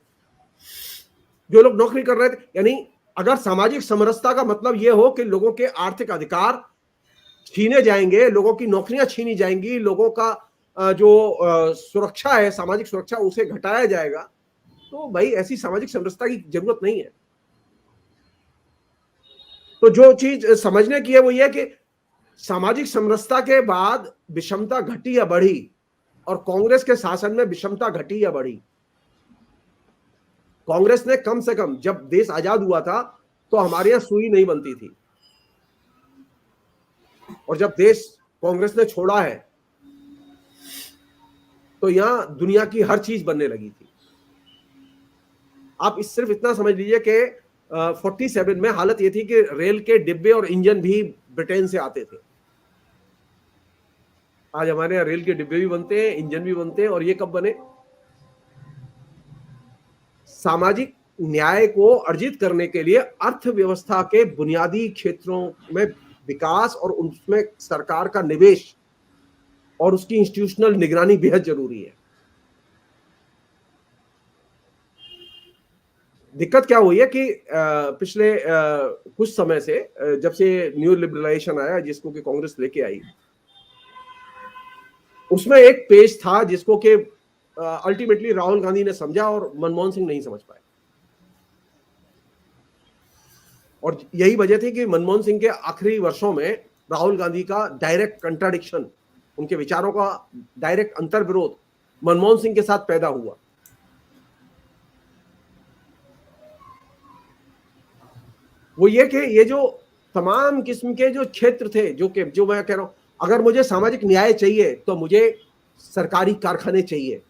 जो लोग नौकरी कर रहे थे, यानी अगर सामाजिक समरसता का मतलब यह हो कि लोगों के आर्थिक अधिकार छीने जाएंगे, लोगों की नौकरियां छीनी जाएंगी, लोगों का जो सुरक्षा है, सामाजिक सुरक्षा, उसे घटाया जाएगा, तो भाई ऐसी सामाजिक समरसता की जरूरत नहीं है। तो जो चीज समझने की है वो ये कि सामाजिक समरसता के बाद विषमता घटी या बढ़ी, और कांग्रेस के शासन में विषमता घटी या बढ़ी? कांग्रेस ने कम से कम, जब देश आजाद हुआ था तो हमारे यहां सुई नहीं बनती थी, और जब देश कांग्रेस ने छोड़ा है तो यहां दुनिया की हर चीज बनने लगी थी। आप सिर्फ इतना समझ लीजिए कि 47 में हालत यह थी कि रेल के डिब्बे और इंजन भी ब्रिटेन से आते थे। आज हमारे यहाँ रेल के डिब्बे भी बनते हैं, इंजन भी बनते हैं, और ये कब बने? सामाजिक न्याय को अर्जित करने के लिए अर्थव्यवस्था के बुनियादी क्षेत्रों में विकास और उसमें सरकार का निवेश और उसकी इंस्टीट्यूशनल निगरानी बेहद जरूरी है। दिक्कत क्या हुई है कि पिछले कुछ समय से, जब से न्यू लिबरलाइजेशन आया जिसको कि कांग्रेस लेके आई, उसमें एक पेज था जिसको कि अल्टीमेटली राहुल गांधी ने समझा और मनमोहन सिंह नहीं समझ पाए। और यही वजह थी कि मनमोहन सिंह के आखिरी वर्षों में राहुल गांधी का डायरेक्ट कंट्राडिक्शन, उनके विचारों का डायरेक्ट अंतर्विरोध मनमोहन सिंह के साथ पैदा हुआ। वो ये कि ये जो तमाम किस्म के जो क्षेत्र थे, जो मैं कह रहा हूं, अगर मुझे सामाजिक न्याय चाहिए तो मुझे सरकारी कारखाने चाहिए,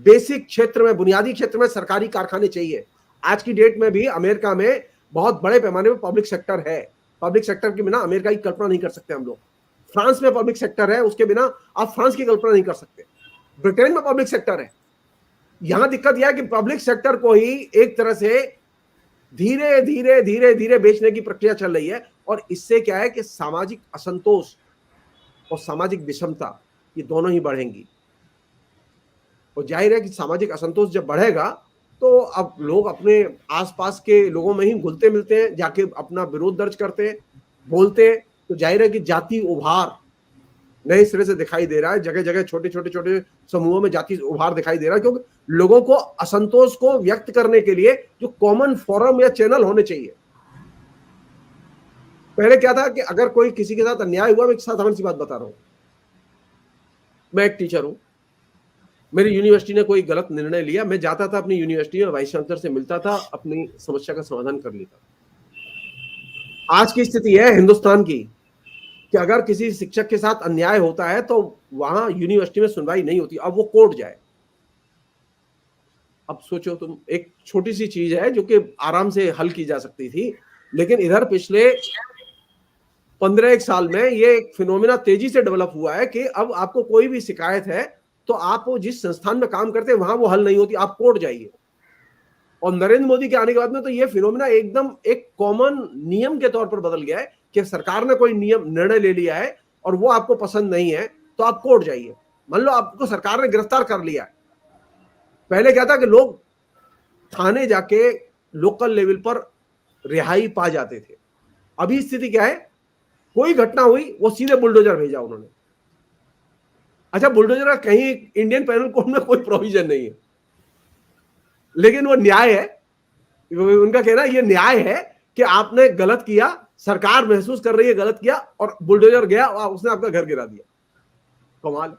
बेसिक क्षेत्र में, बुनियादी क्षेत्र में सरकारी कारखाने चाहिए। आज की डेट में भी अमेरिका में बहुत बड़े पैमाने पर पब्लिक सेक्टर है। पब्लिक सेक्टर के बिना अमेरिका की कल्पना नहीं कर सकते हम लोग। फ्रांस में पब्लिक सेक्टर है, उसके बिना आप फ्रांस की कल्पना नहीं कर सकते। ब्रिटेन में पब्लिक सेक्टर है। यहां दिक्कत यह है कि पब्लिक सेक्टर को ही एक तरह से धीरे धीरे धीरे धीरे बेचने की प्रक्रिया चल रही है, और इससे क्या है कि सामाजिक असंतोष और सामाजिक विषमता ये दोनों ही बढ़ेंगी। और जाहिर है कि सामाजिक असंतोष जब बढ़ेगा तो अब लोग अपने आसपास के लोगों में ही घुलते मिलते हैं, जाके अपना विरोध दर्ज करते हैं, बोलते हैं। तो जाहिर है कि जाति उभार नए सिरे से दिखाई दे रहा है। जगह जगह छोटे छोटे छोटे समूहों में जाति उभार दिखाई दे रहा है, क्योंकि लोगों को असंतोष को व्यक्त करने के लिए जो कॉमन फोरम या चैनल होने चाहिए। पहले क्या था कि अगर कोई किसी के साथ अन्याय हुआ, मैं एक साधारण सी बात बता रहा हूं, मैं एक टीचर हूं, मेरी यूनिवर्सिटी ने कोई गलत निर्णय लिया, मैं जाता था अपनी यूनिवर्सिटी में वाइस चांसलर से मिलता था, अपनी समस्या का समाधान कर लेता। आज की स्थिति है हिंदुस्तान की कि अगर किसी शिक्षक के साथ अन्याय होता है तो वहां यूनिवर्सिटी में सुनवाई नहीं होती, अब वो कोर्ट जाए। अब सोचो तुम, एक छोटी सी चीज है जो कि आराम से हल की जा सकती थी, लेकिन इधर पिछले 15 साल में ये एक फिनोमिना तेजी से डेवलप हुआ है कि अब आपको कोई भी शिकायत है तो आप जिस संस्थान में काम करते हैं वहां वो हल नहीं होती, आप कोर्ट जाइए। और नरेंद्र मोदी के आने के बाद में तो ये फिनोमिना एकदम एक कॉमन नियम के तौर पर बदल गया है कि सरकार ने कोई निर्णय ले लिया है और वो आपको पसंद नहीं है तो आप कोर्ट जाइए। मान लो आपको सरकार ने गिरफ्तार कर लिया है, पहले क्या था कि लोग थाने जाके लोकल लेवल पर रिहाई पा जाते थे। अभी स्थिति क्या है, कोई घटना हुई वो सीधे बुलडोजर भेजा उन्होंने। अच्छा, बुलडोजर का कहीं इंडियन पेनल कोड में कोई प्रोविजन नहीं है, लेकिन वो न्याय है। उनका कहना ये न्याय है कि आपने गलत किया, सरकार महसूस कर रही है गलत किया, और बुलडोजर गया और उसने आपका घर गिरा दिया। कमाल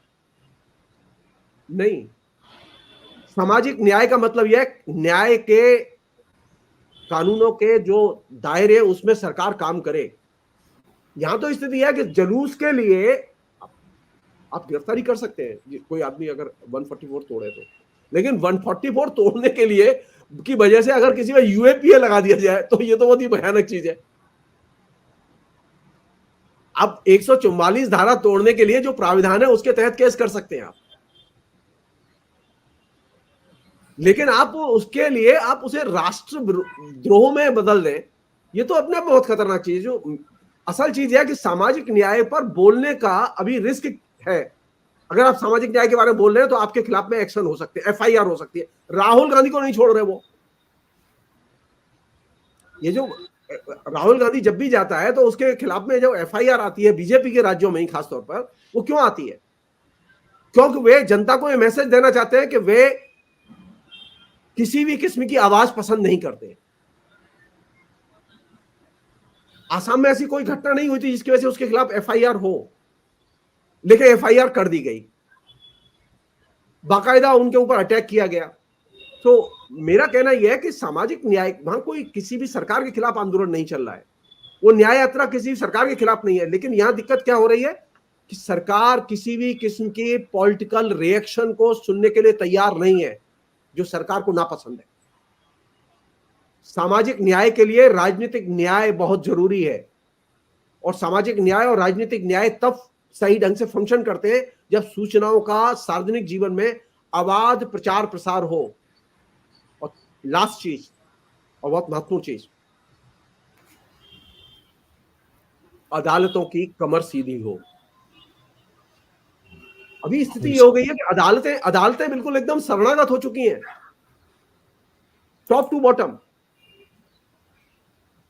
नहीं। सामाजिक न्याय का मतलब यह है न्याय के कानूनों के जो दायरे उसमें सरकार काम करे। यहां तो स्थिति है कि जुलूस के लिए आप गिरफ्तारी कर सकते हैं कोई आदमी अगर 144 तोड़े तो, लेकिन 144 तोड़ने के लिए की वजह से अगर किसी में यूएपीए लगा दिया जाए तो ये तो बहुत ही भयानक चीज है। अब 144 धारा तोड़ने के लिए जो प्राविधान है उसके तहत केस कर सकते हैं आप, लेकिन आप उसके लिए आप उसे राष्ट्रद्रोह में बदल दें, ये तो अपने आप बहुत खतरनाक चीज है। जो असल चीज है कि सामाजिक न्याय पर बोलने का अभी रिस्क है। अगर आप सामाजिक न्याय के बारे में बोल रहे हैं तो आपके खिलाफ में एक्शन हो सकते हैं, एफआईआर हो सकती है। राहुल गांधी को नहीं छोड़ रहे वो। ये जो राहुल गांधी जब भी जाता है तो उसके खिलाफ में जो एफआईआर आती है बीजेपी के राज्यों में ही खासतौर पर, वो क्यों आती है? क्योंकि वे जनता को ये मैसेज देना चाहते हैं कि वे किसी भी किस्म की आवाज पसंद नहीं करते। आसाम में ऐसी कोई घटना नहीं हुई थी जिसकी वजह से उसके खिलाफ एफआईआर हो, लेकिन एफआईआर कर दी गई, बाकायदा उनके ऊपर अटैक किया गया। तो मेरा कहना यह है कि सामाजिक न्याय, वहां कोई किसी भी सरकार के खिलाफ आंदोलन नहीं चल रहा है, वो न्याय यात्रा किसी भी सरकार के खिलाफ नहीं है। लेकिन यहां दिक्कत क्या हो रही है कि सरकार किसी भी किस्म के पॉलिटिकल रिएक्शन को सुनने के लिए तैयार नहीं है जो सरकार को नापसंद है। सामाजिक न्याय के लिए राजनीतिक न्याय बहुत जरूरी है, और सामाजिक न्याय और राजनीतिक न्याय तब सही ढंग से फंक्शन करते हैं जब सूचनाओं का सार्वजनिक जीवन में अबाध प्रचार प्रसार हो। और लास्ट चीज और बहुत महत्वपूर्ण चीज, अदालतों की कमर सीधी हो। अभी स्थिति ये हो गई है कि अदालतें बिल्कुल एकदम शरणागत हो चुकी हैं, टॉप टू बॉटम।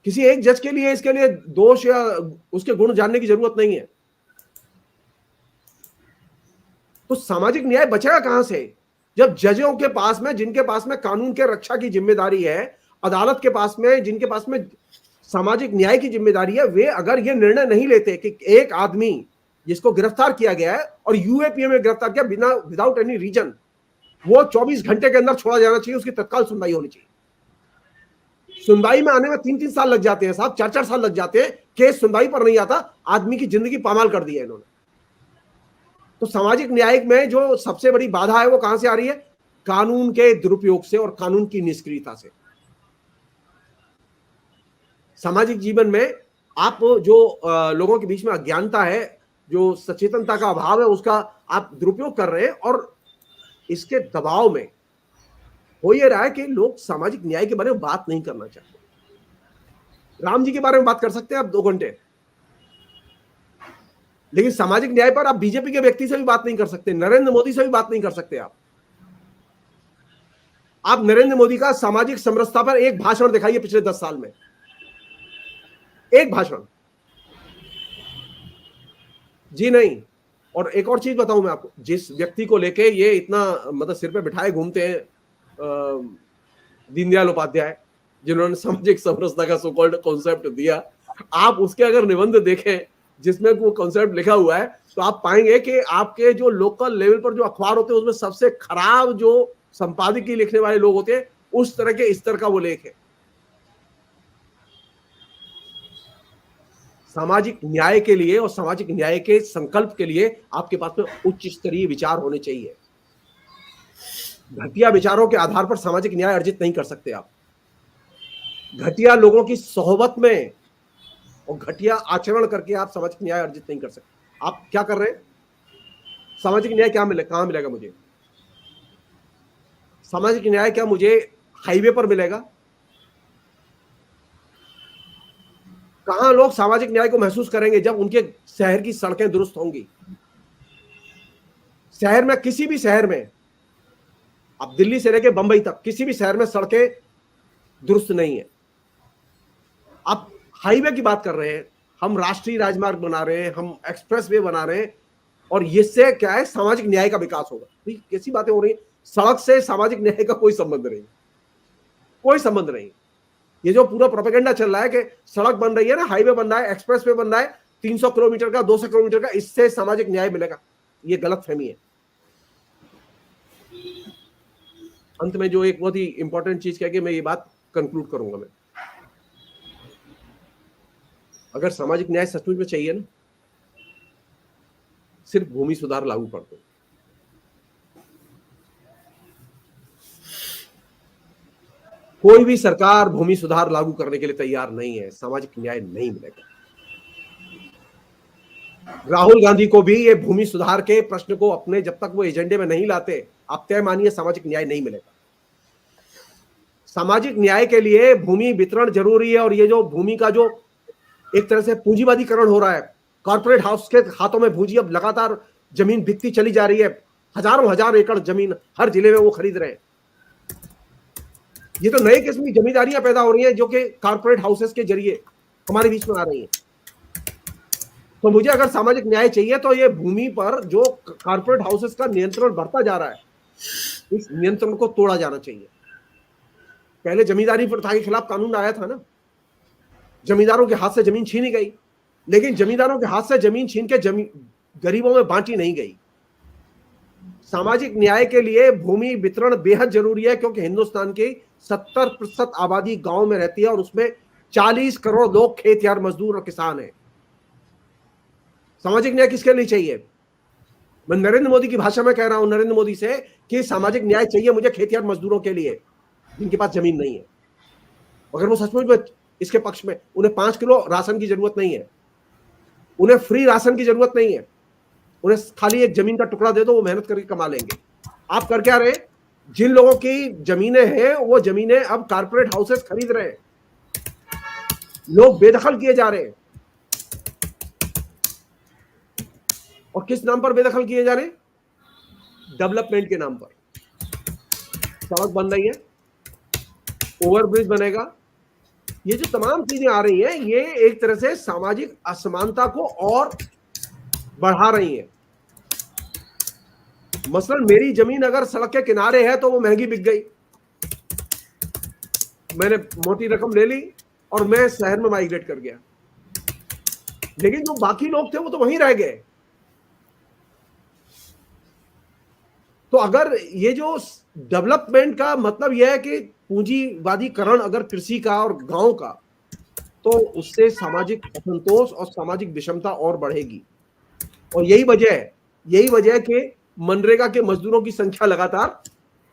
किसी एक जज के लिए इसके लिए दोष या उसके गुण जानने की जरूरत नहीं है। तो सामाजिक न्याय बचेगा कहां से जब जजों के पास में, जिनके पास में कानून के रक्षा की जिम्मेदारी है, अदालत के पास में जिनके पास में सामाजिक न्याय की जिम्मेदारी है, वे अगर ये निर्णय नहीं लेते कि एक आदमी जिसको गिरफ्तार किया गया है और यूएपीए में गिरफ्तार किया बिना विदाउट एनी रीजन, वो 24 घंटे के अंदर छोड़ा जाना चाहिए, उसकी तत्काल सुनवाई होनी चाहिए। सुनवाई में आने में 3-3 साल लग जाते हैं साहब, 4-4 साल लग जाते हैं, केस सुनवाई पर नहीं आता, आदमी की जिंदगी पामाल कर दी है इन्होंने। तो सामाजिक न्याय में जो सबसे बड़ी बाधा है वो कहां से आ रही है? कानून के दुरुपयोग से और कानून की निष्क्रियता से। सामाजिक जीवन में आप जो लोगों के बीच में अज्ञानता है, जो सचेतनता का अभाव है, उसका आप दुरुपयोग कर रहे हैं और इसके दबाव में हो ये रहा है कि लोग सामाजिक न्याय के बारे में बात नहीं करना चाहते। राम जी के बारे में बात कर सकते हैं आप 2 घंटे, लेकिन सामाजिक न्याय पर आप बीजेपी के व्यक्ति से भी बात नहीं कर सकते, नरेंद्र मोदी से भी बात नहीं कर सकते। आप नरेंद्र मोदी का सामाजिक समरसता पर एक भाषण दिखाइए पिछले 10 साल में, एक भाषण जी नहीं। और एक और चीज बताऊं मैं आपको, जिस व्यक्ति को लेके ये इतना मतलब सिर पे बिठाए घूमते हैं दीनदयाल उपाध्याय, जिन्होंने सामाजिक समरसता का सो कॉल्ड कॉन्सेप्ट दिया, आप उसके अगर निबंध देखें जिसमें वो कॉन्सेप्ट लिखा हुआ है, तो आप पाएंगे कि आपके जो लोकल लेवल पर जो अखबार होते हैं उसमें सबसे खराब जो संपादकीय लिखने वाले लोग होते हैं, उस तरह के स्तर का वो लेख है। सामाजिक न्याय के लिए और सामाजिक न्याय के संकल्प के लिए आपके पास में उच्च स्तरीय विचार होने चाहिए। घटिया विचारों के आधार पर सामाजिक न्याय अर्जित नहीं कर सकते आप। घटिया लोगों की सोहबत में और घटिया आचरण करके आप सामाजिक न्याय अर्जित नहीं कर सकते। आप क्या कर रहे हैं? सामाजिक न्याय क्या मिले, कहां मिलेगा मुझे? सामाजिक न्याय क्या मुझे हाईवे पर मिलेगा? कहां लोग सामाजिक न्याय को महसूस करेंगे? जब उनके शहर की सड़कें दुरुस्त होंगी। शहर में, किसी भी शहर में, अब दिल्ली से लेकर बंबई तक किसी भी शहर में सड़कें दुरुस्त नहीं है। आप हाईवे की बात कर रहे हैं, हम राष्ट्रीय राजमार्ग बना रहे हैं, हम एक्सप्रेस वे बना रहे हैं, और इससे क्या है? सामाजिक न्याय का विकास होगा। कैसी बातें हो रही है? सड़क से सामाजिक न्याय का कोई संबंध नहीं, कोई संबंध नहीं। ये जो पूरा प्रोपेगेंडा चल रहा है कि सड़क बन रही है ना, हाईवे बन रहा है, एक्सप्रेस वे बन रहा है 300 किलोमीटर का, 200 किलोमीटर का, इससे सामाजिक न्याय मिलेगा, ये गलत फहमी है। अंत में जो एक बहुत ही इंपॉर्टेंट चीज कह के मैं ये बात कंक्लूड करूंगा, मैं अगर सामाजिक न्याय सचमुच में चाहिए ना, सिर्फ भूमि सुधार लागू कर दो। कोई भी सरकार भूमि सुधार लागू करने के लिए तैयार नहीं है, सामाजिक न्याय नहीं मिलेगा। राहुल गांधी को भी ये भूमि सुधार के प्रश्न को अपने, जब तक वो एजेंडे में नहीं लाते, आप तय मानिए सामाजिक न्याय नहीं मिलेगा। सामाजिक न्याय के लिए भूमि वितरण जरूरी है, और ये जो भूमि का जो एक तरह से पूंजीवादीकरण हो रहा है, कॉर्पोरेट हाउस के हाथों में भूजी अब लगातार जमीन बिकती चली जा रही है, हजारों हजार एकड़ जमीन हर जिले में वो खरीद रहे हैं। ये तो नए किस्म की जमींदारियां पैदा हो रही हैं जो कि कॉर्पोरेट हाउसेस के जरिए हमारे बीच में आ रही हैं। तो मुझे अगर सामाजिक न्याय चाहिए तो ये भूमि पर जो कॉर्पोरेट हाउसेस का नियंत्रण बढ़ता जा रहा है, इस नियंत्रण को तोड़ा जाना चाहिए। पहले जमींदारी प्रथा के खिलाफ कानून आया था ना, जमींदारों के हाथ से जमीन छीनी गई, लेकिन जमींदारों के हाथ से जमीन छीन के गरीबों में बांटी नहीं गई। सामाजिक न्याय के लिए भूमि वितरण बेहद जरूरी है, क्योंकि हिंदुस्तान की 70% आबादी गांव में रहती है और उसमें 40 करोड़ लोग खेतिहर मजदूर और किसान हैं। सामाजिक न्याय किसके लिए चाहिए? मैं नरेंद्र मोदी की भाषा में कह रहा हूं, नरेंद्र मोदी से, कि सामाजिक न्याय चाहिए मुझे खेतिहर मजदूरों के लिए जिनके पास जमीन नहीं है। अगर वो सचमुच में इसके पक्ष में, उन्हें 5 किलो राशन की जरूरत नहीं है, उन्हें फ्री राशन की जरूरत नहीं है, उन्हें खाली एक जमीन का टुकड़ा दे दो, वो मेहनत करके कमा लेंगे। आप कर क्या रहे? जिन लोगों की जमीनें हैं वो जमीनें अब कॉर्पोरेट हाउसेस खरीद रहे हैं, लोग बेदखल किए जा रहे हैं। और किस नाम पर बेदखल किए जा रहे हैं? डेवलपमेंट के नाम पर। सड़क बन रही है, ओवरब्रिज बनेगा, ये जो तमाम चीजें आ रही हैं, ये एक तरह से सामाजिक असमानता को और बढ़ा रही हैं। मसलन मेरी जमीन अगर सड़क के किनारे है तो वो महंगी बिक गई, मैंने मोटी रकम ले ली और मैं शहर में माइग्रेट कर गया, लेकिन जो बाकी लोग थे वो तो वहीं रह गए। तो अगर ये जो डेवलपमेंट का मतलब यह है कि पूंजीवादीकरण अगर कृषि का और गांव का, तो उससे सामाजिक असंतोष और सामाजिक विषमता और बढ़ेगी। और यही वजह है यही वजह है कि मनरेगा के मजदूरों की संख्या लगातार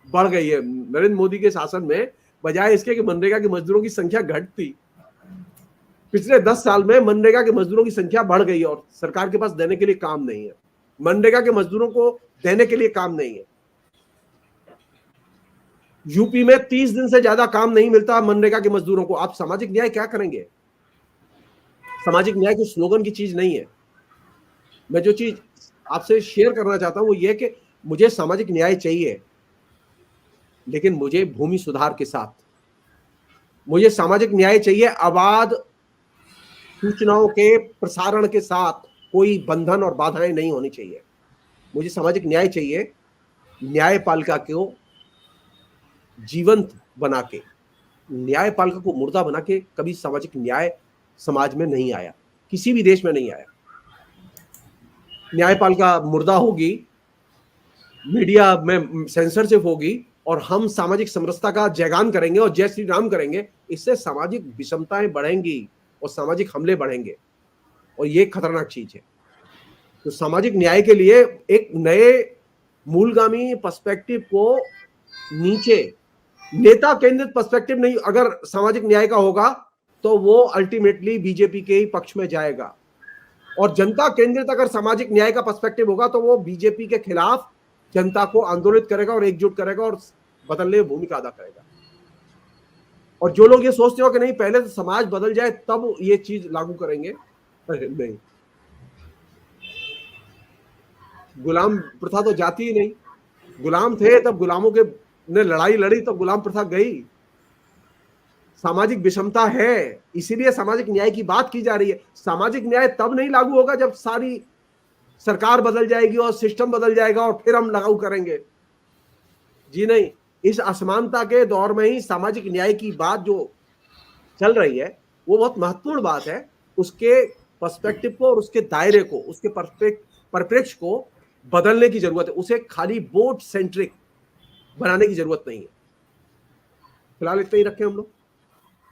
बढ़ गई है। नरेंद्र मोदी के शासन में बजाय इसके कि मनरेगा के मजदूरों की संख्या घटती, पिछले 10 साल में मनरेगा के मजदूरों की संख्या बढ़ गई और सरकार के पास देने के लिए काम नहीं है। मनरेगा के मजदूरों को देने के लिए काम नहीं है। यूपी में 30 दिन से ज्यादा काम नहीं मिलता मनरेगा के मजदूरों को। आप सामाजिक न्याय क्या करेंगे? सामाजिक न्याय कोई स्लोगन की चीज नहीं है। मैं जो चीज आपसे शेयर करना चाहता हूं वो ये कि मुझे सामाजिक न्याय चाहिए, लेकिन मुझे भूमि सुधार के साथ। मुझे सामाजिक न्याय चाहिए अबाध सूचनाओं के प्रसारण के साथ, कोई बंधन और बाधाएं नहीं होनी चाहिए। मुझे सामाजिक न्याय चाहिए न्यायपालिका को जीवंत बना के। न्यायपालिका को मुर्दा बना के कभी सामाजिक न्याय समाज में नहीं आया, किसी भी देश में नहीं आया। न्यायपालिका मुर्दा होगी, मीडिया में सेंसरशिप होगी और हम सामाजिक समरसता का जयगान करेंगे और जय श्री राम करेंगे, इससे सामाजिक विषमताएं बढ़ेंगी और सामाजिक हमले बढ़ेंगे और ये खतरनाक चीज है। तो सामाजिक न्याय के लिए एक नए मूलगामी पर्सपेक्टिव को, नीचे नेता केंद्रित पर्सपेक्टिव नहीं, अगर सामाजिक न्याय का होगा तो वो अल्टीमेटली बीजेपी के ही पक्ष में जाएगा। और जनता केंद्रित अगर सामाजिक न्याय का पर्सपेक्टिव होगा तो वो बीजेपी के खिलाफ जनता को आंदोलित करेगा और एकजुट करेगा और बदलने में भूमिका अदा करेगा। और जो लोग ये सोचते हो कि नहीं पहले तो समाज बदल जाए तब ये चीज लागू करेंगे, नहीं, गुलाम प्रथा तो जाती ही नहीं। गुलाम थे तब गुलामों के ने लड़ाई लड़ी तब गुलाम प्रथा गई। सामाजिक विषमता है, इसीलिए सामाजिक न्याय की बात की जा रही है। सामाजिक न्याय तब नहीं लागू होगा जब सारी सरकार बदल जाएगी और सिस्टम बदल जाएगा और फिर हम लागू करेंगे। जी नहीं, इस असमानता के दौर में ही सामाजिक न्याय की बात जो चल रही है वो बहुत महत्वपूर्ण बात है। उसके पर्सपेक्टिव को और उसके दायरे को, उसके परिप्रेक्ष्य को बदलने की जरूरत है। उसे खाली वोट सेंट्रिक बनाने की जरूरत नहीं है। फिलहाल इतना ही रखें हम लोग।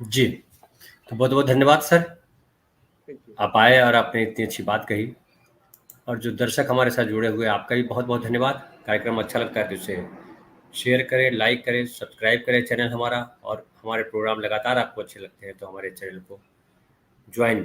जी, तो बहुत बहुत धन्यवाद सर, थैंक यू। आप आए और आपने इतनी अच्छी बात कही। और जो दर्शक हमारे साथ जुड़े हुए आपका भी बहुत बहुत धन्यवाद। कार्यक्रम अच्छा लगता है तो इसे शेयर करें, लाइक करें, सब्सक्राइब करें चैनल हमारा, और हमारे प्रोग्राम लगातार आपको अच्छे लगते हैं तो हमारे चैनल को ज्वाइन